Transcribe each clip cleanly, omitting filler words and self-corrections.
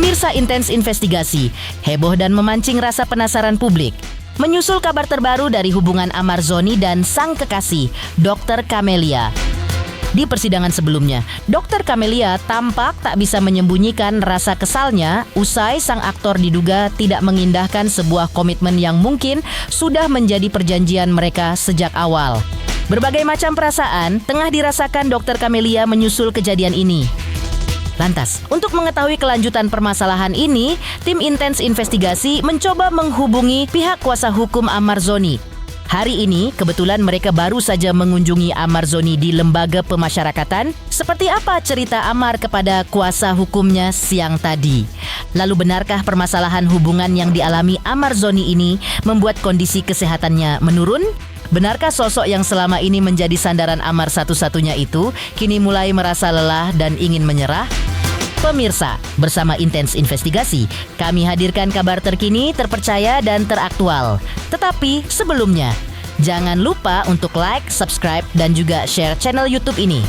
Pemirsa Intens Investigasi, heboh dan memancing rasa penasaran publik. Menyusul kabar terbaru dari hubungan Amar Zoni dan sang kekasih, Dr. Camelia. Di persidangan sebelumnya, Dr. Camelia tampak tak bisa menyembunyikan rasa kesalnya usai sang aktor diduga tidak mengindahkan sebuah komitmen yang mungkin sudah menjadi perjanjian mereka sejak awal. Berbagai macam perasaan tengah dirasakan Dr. Camelia menyusul kejadian ini. Lantas, untuk mengetahui kelanjutan permasalahan ini, tim Intens Investigasi mencoba menghubungi pihak kuasa hukum Amar Zoni. Hari ini, kebetulan mereka baru saja mengunjungi Amar Zoni di Lembaga Pemasyarakatan. Seperti apa cerita Amar kepada kuasa hukumnya siang tadi? Lalu benarkah permasalahan hubungan yang dialami Amar Zoni ini membuat kondisi kesehatannya menurun? Benarkah sosok yang selama ini menjadi sandaran Amar satu-satunya itu kini mulai merasa lelah dan ingin menyerah? Pemirsa, bersama Intens Investigasi, kami hadirkan kabar terkini, terpercaya, dan teraktual. Tetapi sebelumnya, jangan lupa untuk like, subscribe, dan juga share channel YouTube ini.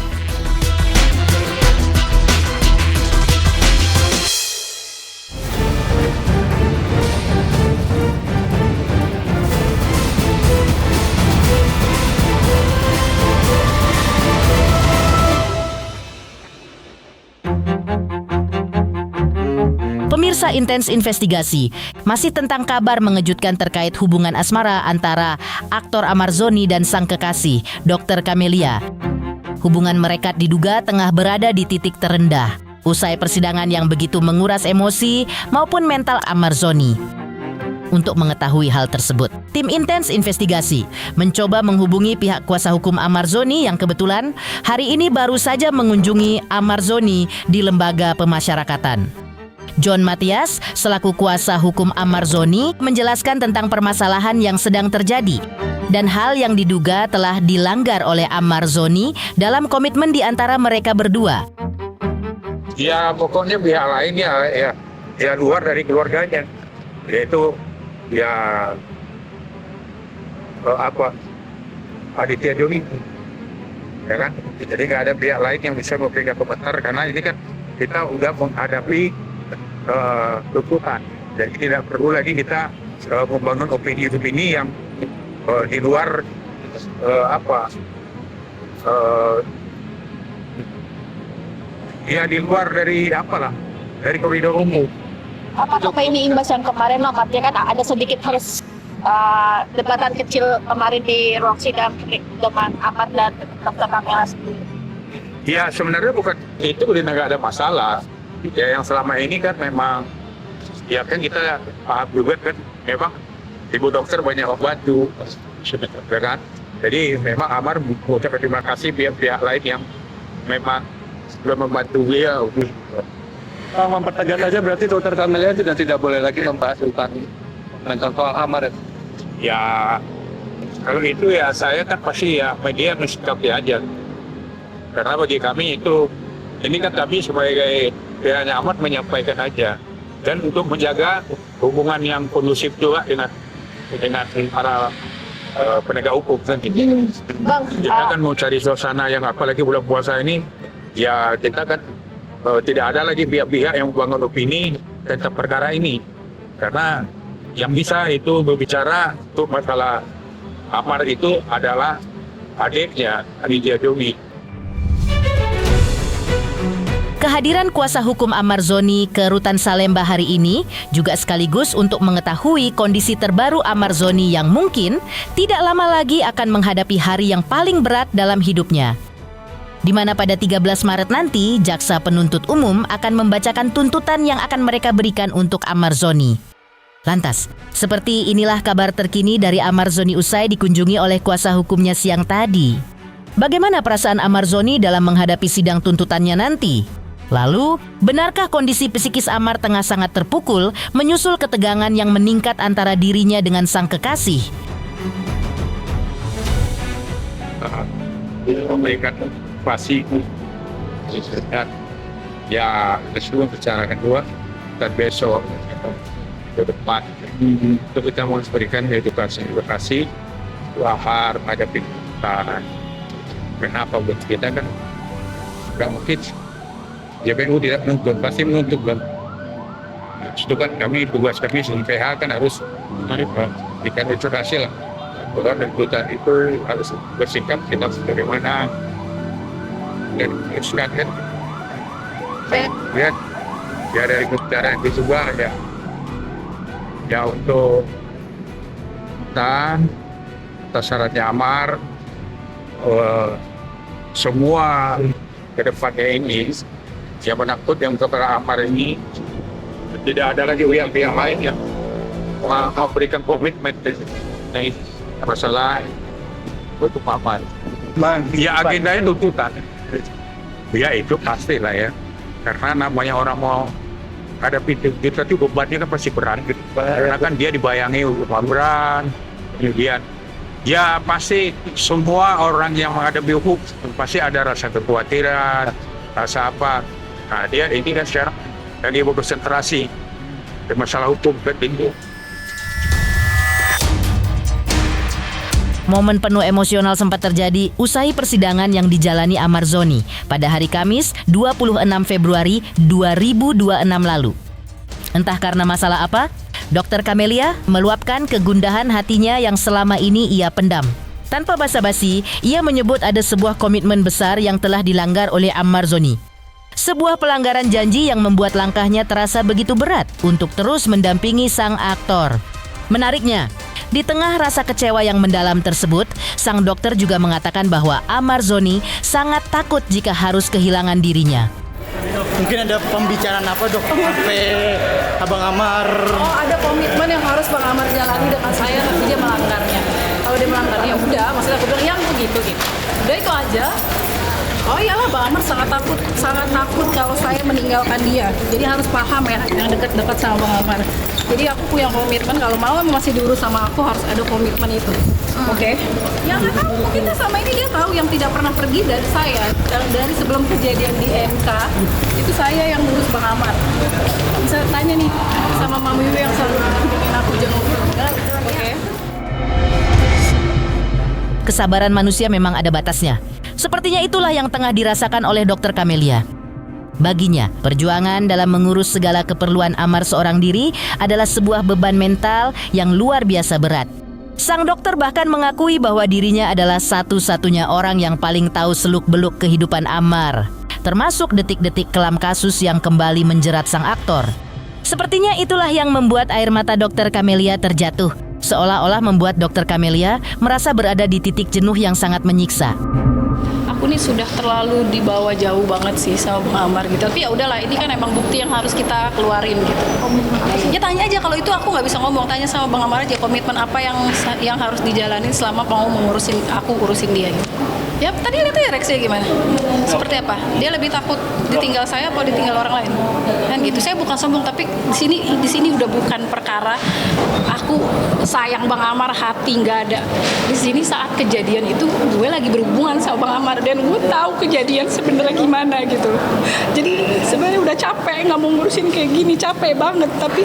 Pemirsa Intens Investigasi, masih tentang kabar mengejutkan terkait hubungan asmara antara aktor Amar Zoni dan sang kekasih, Dr. Camelia. Hubungan mereka diduga tengah berada di titik terendah, usai persidangan yang begitu menguras emosi maupun mental Amar Zoni. Untuk mengetahui hal tersebut, tim Intens Investigasi mencoba menghubungi pihak kuasa hukum Amar Zoni yang kebetulan hari ini baru saja mengunjungi Amar Zoni di Lembaga Pemasyarakatan. John Matias, selaku kuasa hukum Amar Zoni, menjelaskan tentang permasalahan yang sedang terjadi dan hal yang diduga telah dilanggar oleh Amar Zoni dalam komitmen di antara mereka berdua. Ya pokoknya pihak lain ya luar dari keluarganya, yaitu Aditya Joni, ya kan? Jadi nggak ada pihak lain yang bisa memberikan komentar karena ini kan kita udah menghadapi tuntutan, jadi tidak perlu lagi kita membangun opini-opini yang di luar di luar dari dari koridor umum. Apa ini imbas yang kemarin artinya kan ada sedikit harus debatan kecil kemarin di ruang sidang dengan Amar dan Dr. Camelia sendiri. Ya sebenarnya bukan itu, nggak ada masalah. Ya yang selama ini kan memang ya kan kita paham juga kan memang ibu dokter banyak membantu, ya kan? Jadi memang Amar mengucapkan terima kasih pihak-pihak lain yang memang sudah membantu beliau. Mempertegas saja berarti Dr. Camelia tidak boleh lagi membahas tentang soal Amar. Ya kalau itu ya saya kan pasti ya media mensikapi aja. Karena bagi kami itu ini kan kami sebagai pihaknya Amar menyampaikan aja, dan untuk menjaga hubungan yang kondusif juga dengan para penegak hukum nanti. Kita kan mau cari suasana yang apalagi bulan puasa ini, ya kita kan tidak ada lagi pihak-pihak yang membangun opini tentang perkara ini, karena yang bisa itu berbicara untuk masalah Amar itu adalah adiknya Aditya Joni. Kehadiran kuasa hukum Amar Zoni ke Rutan Salemba hari ini juga sekaligus untuk mengetahui kondisi terbaru Amar Zoni yang mungkin tidak lama lagi akan menghadapi hari yang paling berat dalam hidupnya. Di mana pada 13 Maret nanti, Jaksa Penuntut Umum akan membacakan tuntutan yang akan mereka berikan untuk Amar Zoni. Lantas, seperti inilah kabar terkini dari Amar Zoni usai dikunjungi oleh kuasa hukumnya siang tadi. Bagaimana perasaan Amar Zoni dalam menghadapi sidang tuntutannya nanti? Lalu, benarkah kondisi psikis Amar tengah sangat terpukul menyusul ketegangan yang meningkat antara dirinya dengan sang kekasih? Memberikan pasti ya sebelum bicara kedua dan besok ke depan itu kita mau memberikan edukasi lahar pada pintaan. Kenapa buat kita kan nggak mungkin JPU tidak menuntut, pasti menuntut kan. Itu kan tugas kami sebagai PH kan harus memberikan informasi lah. Kalau tuntutan itu harus bersikap kita bagaimana dan teruskan kan. Lihat ya dari bicara itu juga ya untuk syaratnya Amar semua kedepannya ini siapa takut yang kepada Amar ini tidak ada lagi pihak lain yang memberikan komitmen dari masalah untuk Amar. Ya agendanya tuntutan. Ya itu pasti lah ya. Karena namanya orang mau hadapi kita tuh bebannya kan pasti berat. Karena kan dia dibayangi berat. Kemudian ya pasti semua orang yang menghadapi hukum pasti ada rasa kekhawatiran, rasa apa. Nah dia ini kan sekarang lagi berkonsentrasi di masalah hukum penting. Momen penuh emosional sempat terjadi usai persidangan yang dijalani Amar Zoni pada hari Kamis 26 Februari 2026 lalu. Entah karena masalah apa, Dr. Camelia meluapkan kegundahan hatinya yang selama ini ia pendam. Tanpa basa-basi, ia menyebut ada sebuah komitmen besar yang telah dilanggar oleh Amar Zoni. Sebuah pelanggaran janji yang membuat langkahnya terasa begitu berat untuk terus mendampingi sang aktor. Menariknya, di tengah rasa kecewa yang mendalam tersebut, sang dokter juga mengatakan bahwa Amar Zoni sangat takut jika harus kehilangan dirinya. Mungkin ada pembicaraan apa dok sampai Abang Amar? Oh ada komitmen yang harus Bang Amar jalani dengan saya, tapi dia melanggarnya. Kalau dia melanggarnya ya udah, maksudnya aku bilang yang begitu gitu. Udah itu aja. Oh iyalah Bang Amar sangat takut kalau saya meninggalkan dia. Jadi harus paham ya yang dekat-dekat sama Bang Amar. Jadi aku punya komitmen kalau mau masih diurus sama aku harus ada komitmen itu. Oke. Yang nggak tahu mungkin sama ini dia tahu yang tidak pernah pergi dari saya. Dari sebelum kejadian di MK itu saya yang ngurus Bang Amar. Bisa tanya nih sama Mama Wiwi yang selalu bikin aku jenguk. Oke. Kesabaran manusia memang ada batasnya. Sepertinya itulah yang tengah dirasakan oleh Dr. Camelia. Baginya, perjuangan dalam mengurus segala keperluan Amar seorang diri adalah sebuah beban mental yang luar biasa berat. Sang dokter bahkan mengakui bahwa dirinya adalah satu-satunya orang yang paling tahu seluk-beluk kehidupan Amar, termasuk detik-detik kelam kasus yang kembali menjerat sang aktor. Sepertinya itulah yang membuat air mata Dr. Camelia terjatuh, seolah-olah membuat Dr. Camelia merasa berada di titik jenuh yang sangat menyiksa. Aku nih sudah terlalu dibawa jauh banget sih sama Bang Amar gitu. Tapi ya udahlah, ini kan emang bukti yang harus kita keluarin gitu. Ya tanya aja, kalau itu aku nggak bisa ngomong, tanya sama Bang Amar aja komitmen apa yang harus dijalanin selama mau aku urusin dia gitu. Ya tadi lihat aja reaksinya gimana. Seperti apa? Dia lebih takut ditinggal saya atau ditinggal orang lain? Kan gitu. Saya bukan sombong, tapi di sini udah bukan perkara aku sayang Bang Amar, hati nggak ada. Di sini saat kejadian itu gue lagi berhubungan sama Bang Amar dan gue tahu kejadian sebenarnya gimana gitu. Jadi sebenarnya udah capek nggak mau ngurusin kayak gini, capek banget. Tapi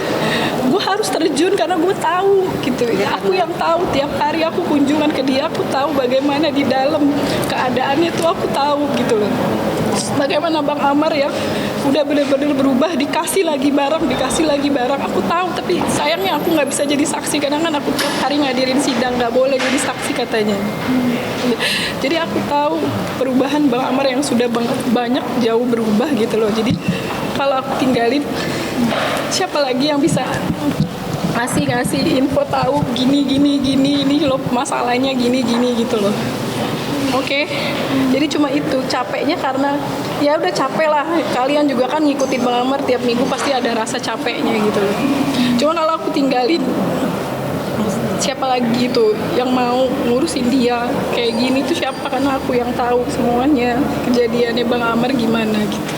gue harus terjun karena gue tahu gitu. Aku yang tahu tiap hari aku kunjungan ke dia, aku tahu bagaimana di dalam keadaannya tuh aku tahu gitu loh. Bagaimana Bang Amar ya udah benar-benar berubah, dikasih lagi barang aku tahu, tapi sayangnya aku nggak bisa jadi saksi karena kan aku tiap hari ngadirin sidang, nggak boleh jadi saksi katanya. Jadi aku tahu perubahan Bang Amar yang sudah banyak jauh berubah gitu loh. Jadi kalau aku tinggalin, siapa lagi yang bisa ngasih info tahu gini ini loh masalahnya gini gitu loh. Oke. Jadi cuma itu capeknya karena ya udah capek lah. Kalian juga kan ngikutin Bang Amar tiap minggu pasti ada rasa capeknya gitu loh. Cuma kalau aku tinggalin, siapa lagi tuh yang mau ngurusin dia kayak gini tuh siapa, karena aku yang tahu semuanya kejadiannya Bang Amar gimana gitu.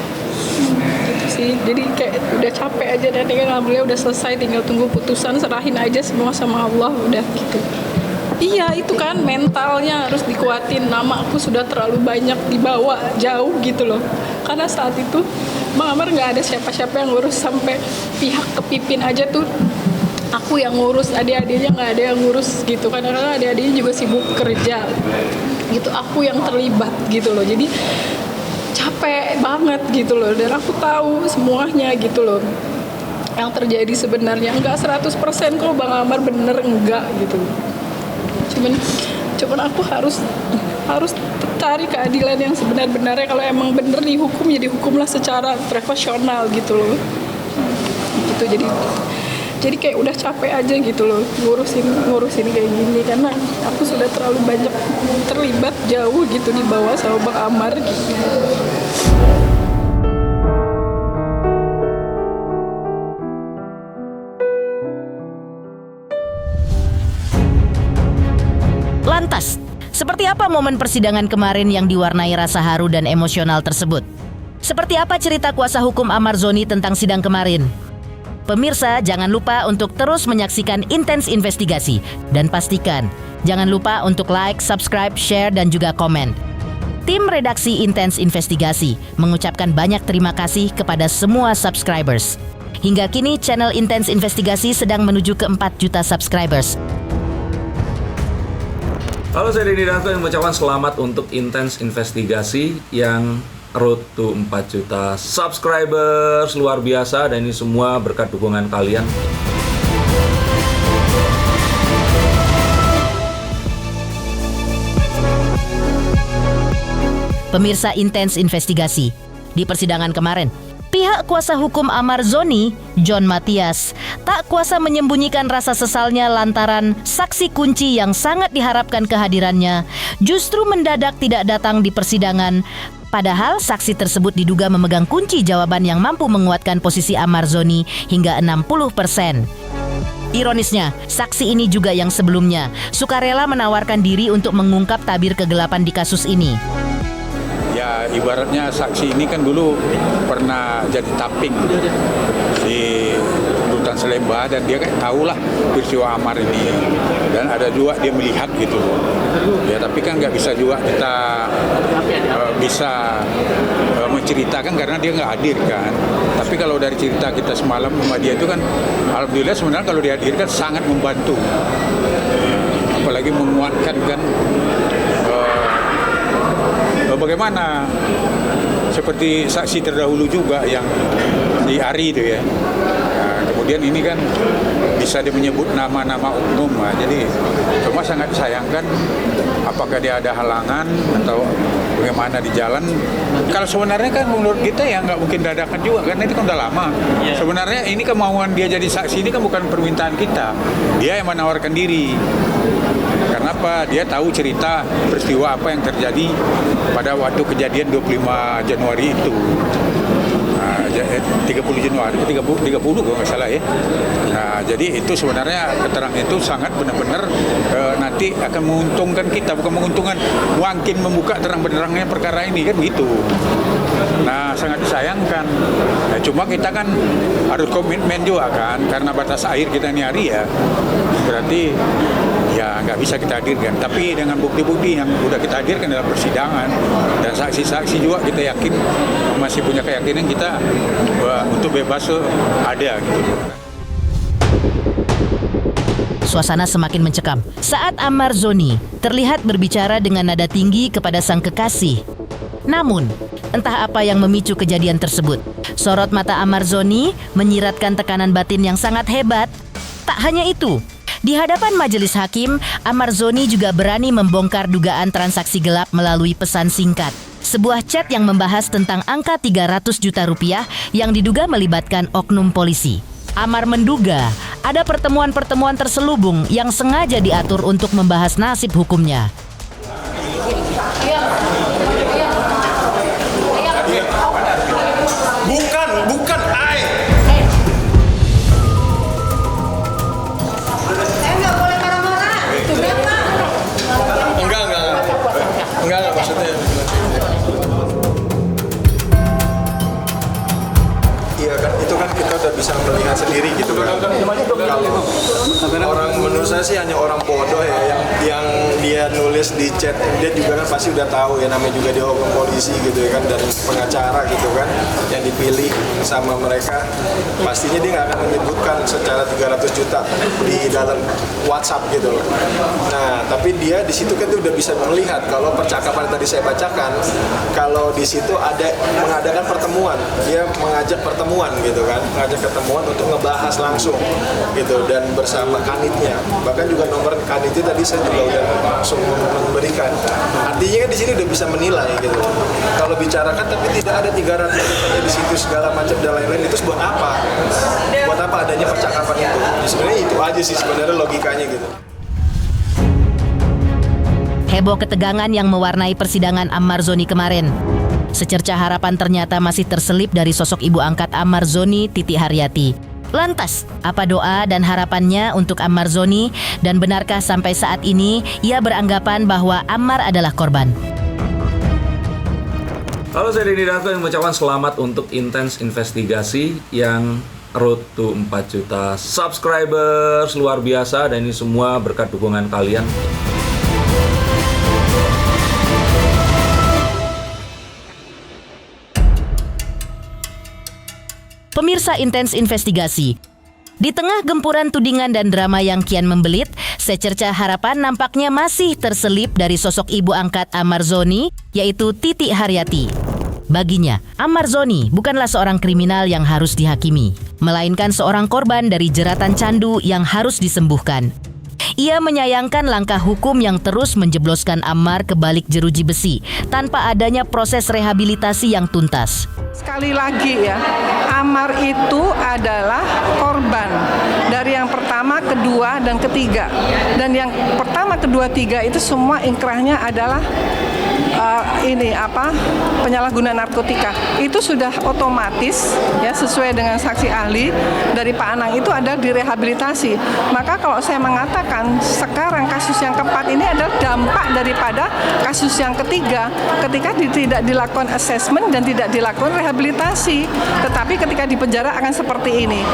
Gitu sih. Jadi kayak udah capek aja dan alhamdulillah udah selesai, tinggal tunggu putusan, serahin aja semua sama Allah udah gitu. Iya itu kan mentalnya harus dikuatin. Nama aku sudah terlalu banyak dibawa jauh gitu loh. Karena saat itu Bang Amar nggak ada siapa-siapa yang ngurus, sampai pihak kepipin aja tuh aku yang ngurus, adik-adiknya nggak ada yang ngurus gitu. Karena adik-adiknya juga sibuk kerja gitu. Aku yang terlibat gitu loh. Jadi capek banget gitu loh. Dan aku tahu semuanya gitu loh. yang terjadi sebenarnya. Enggak 100% kalau Bang Amar bener, enggak gitu. Cuman aku harus cari keadilan yang sebenar-benarnya. Kalau emang bener dihukum ya dihukumlah secara profesional gitu loh. Gitu, jadi kayak udah capek aja gitu loh ngurusin kayak gini, karena aku sudah terlalu banyak terlibat jauh gitu di bawah sama Bang Amar gitu. Lantas, seperti apa momen persidangan kemarin yang diwarnai rasa haru dan emosional tersebut? Seperti apa cerita kuasa hukum Amar Zoni tentang sidang kemarin? Pemirsa, jangan lupa untuk terus menyaksikan Intens Investigasi. Dan pastikan, jangan lupa untuk like, subscribe, share, dan juga komen. Tim redaksi Intens Investigasi mengucapkan banyak terima kasih kepada semua subscribers. Hingga kini, channel Intens Investigasi sedang menuju ke 4 juta subscribers. Halo, saya Denny Darto yang mengucapkan selamat untuk Intens Investigasi yang road to 4 juta subscribers. Luar biasa, dan ini semua berkat dukungan kalian. Pemirsa Intens Investigasi, di persidangan kemarin, pihak kuasa hukum Amar Zoni, John Matias, tak kuasa menyembunyikan rasa sesalnya lantaran saksi kunci yang sangat diharapkan kehadirannya justru mendadak tidak datang di persidangan. Padahal saksi tersebut diduga memegang kunci jawaban yang mampu menguatkan posisi Amar Zoni hingga 60%. Ironisnya, saksi ini juga yang sebelumnya sukarela menawarkan diri untuk mengungkap tabir kegelapan di kasus ini. Ya ibaratnya saksi ini kan dulu pernah jadi tapping di Rutan Salemba, dan dia kan tahulah peristiwa Amar ini, dan ada juga dia melihat gitu. Ya tapi kan nggak bisa juga kita bisa menceritakan karena dia nggak hadir kan. Tapi kalau dari cerita kita semalam sama dia itu kan, alhamdulillah sebenarnya kalau dihadirkan sangat membantu, apalagi menguatkan kan. Bagaimana seperti saksi terdahulu juga yang di Ari itu ya. Nah, kemudian ini kan bisa dia menyebut nama-nama umum, jadi cuma sangat disayangkan apakah dia ada halangan atau bagaimana di jalan. Kalau sebenarnya kan menurut kita ya nggak mungkin dadakan juga karena itu kan udah lama. Sebenarnya ini kemauan dia jadi saksi ini kan bukan permintaan kita, dia yang menawarkan diri. Karena apa? Dia tahu cerita peristiwa apa yang terjadi pada waktu kejadian 25 Januari itu. 30 Januari, 30 kalau nggak salah ya. Nah, jadi itu sebenarnya keterangan itu sangat benar-benar nanti akan menguntungkan kita, bukan menguntungkan, mungkin membuka terang-benerangnya perkara ini kan gitu. Nah, sangat disayangkan. Nah, cuma kita kan harus komitmen juga kan, karena batas akhir kita ini hari ya. Berarti ya nggak bisa kita hadirkan, tapi dengan bukti-bukti yang udah kita hadirkan dalam persidangan dan saksi-saksi juga kita yakin masih punya keyakinan kita untuk bebas ada gitu. Suasana semakin mencekam saat Amar Zoni terlihat berbicara dengan nada tinggi kepada sang kekasih. Namun, entah apa yang memicu kejadian tersebut. Sorot mata Amar Zoni menyiratkan tekanan batin yang sangat hebat. Tak hanya itu, di hadapan majelis hakim, Amar Zoni juga berani membongkar dugaan transaksi gelap melalui pesan singkat. Sebuah chat yang membahas tentang angka 300 juta rupiah yang diduga melibatkan oknum polisi. Amar menduga ada pertemuan-pertemuan terselubung yang sengaja diatur untuk membahas nasib hukumnya. Bukan ai. Enggak maksudnya. Iya kan, itu kan kita udah bisa melihat sendiri sendiri gitu kan. Kalau orang menurut saya sih hanya orang bodoh ya yang dia nulis di chat, dia juga kan pasti udah tahu ya, namanya juga dia hukum polisi gitu ya kan, dan pengacara gitu kan yang dipilih sama mereka, pastinya dia nggak akan menyebutkan secara 300 juta di dalam WhatsApp gitu loh. Nah tapi dia di situ kan dia udah bisa melihat kalau percakapan yang tadi saya bacakan, kalau di situ ada mengadakan pertemuan, dia mengajak pertemuan gitu kan, mengajak ketemuan untuk ngebahas langsung gitu, dan bersama kanitnya, bahkan juga nomor kanitnya tadi saya juga udah langsung memberikan. Artinya kan di sini udah bisa menilai gitu. Kalau bicarakan tapi tidak ada 300 di situ segala macam dan lain-lain, itu buat apa? Buat apa adanya percakapan itu? Ya, sebenarnya itu aja sih sebenarnya logikanya gitu. Heboh ketegangan yang mewarnai persidangan Ammar Zoni kemarin. Secerca harapan ternyata masih terselip dari sosok ibu angkat Ammar Zoni, Titi Haryati. Lantas, apa doa dan harapannya untuk Ammar Zoni, dan benarkah sampai saat ini ia beranggapan bahwa Ammar adalah korban? Halo, saya Denny Darto yang mengucapkan selamat untuk intens investigasi yang road to 4 juta subscribers, luar biasa, dan ini semua berkat dukungan kalian. Pemirsa Intens Investigasi, di tengah gempuran tudingan dan drama yang kian membelit, secerca harapan nampaknya masih terselip dari sosok ibu angkat Ammar Zoni, yaitu Titi Haryati. Baginya, Ammar Zoni bukanlah seorang kriminal yang harus dihakimi, melainkan seorang korban dari jeratan candu yang harus disembuhkan. Ia menyayangkan langkah hukum yang terus menjebloskan Ammar ke balik jeruji besi tanpa adanya proses rehabilitasi yang tuntas. Sekali lagi ya, Ammar itu adalah korban dari yang pertama, kedua, dan ketiga. Dan yang pertama, kedua, tiga itu semua inkrahnya adalah penyalahgunaan narkotika. Itu sudah otomatis ya, sesuai dengan saksi ahli dari Pak Anang itu adalah direhabilitasi. Maka kalau saya mengatakan sekarang kasus yang keempat ini adalah dampak daripada kasus yang ketiga, ketika tidak dilakukan assessment dan tidak dilakukan rehabilitasi. Tetapi ketika di penjara akan seperti ini.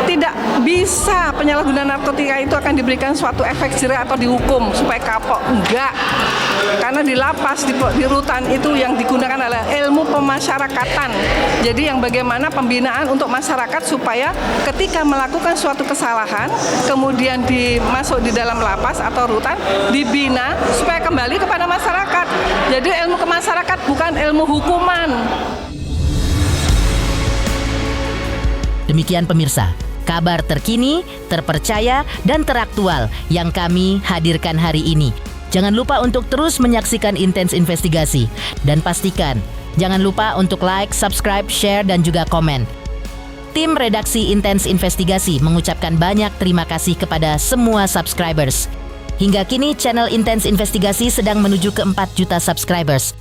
Tidak bisa penyalahgunaan narkotika itu akan diberikan suatu efek jerah atau dihukum supaya kapok. Enggak. Karena di lapas, di rutan itu yang digunakan adalah ilmu pemasyarakatan. Jadi yang bagaimana pembinaan untuk masyarakat supaya ketika melakukan suatu kesalahan, kemudian dimasuk di dalam lapas atau rutan, dibina supaya kembali kepada masyarakat. Jadi ilmu kemasyarakat bukan ilmu hukuman. Demikian pemirsa, kabar terkini, terpercaya, dan teraktual yang kami hadirkan hari ini. Jangan lupa untuk terus menyaksikan Intens Investigasi. Dan pastikan, jangan lupa untuk like, subscribe, share, dan juga komen. Tim redaksi Intens Investigasi mengucapkan banyak terima kasih kepada semua subscribers. Hingga kini channel Intens Investigasi sedang menuju ke 4 juta subscribers.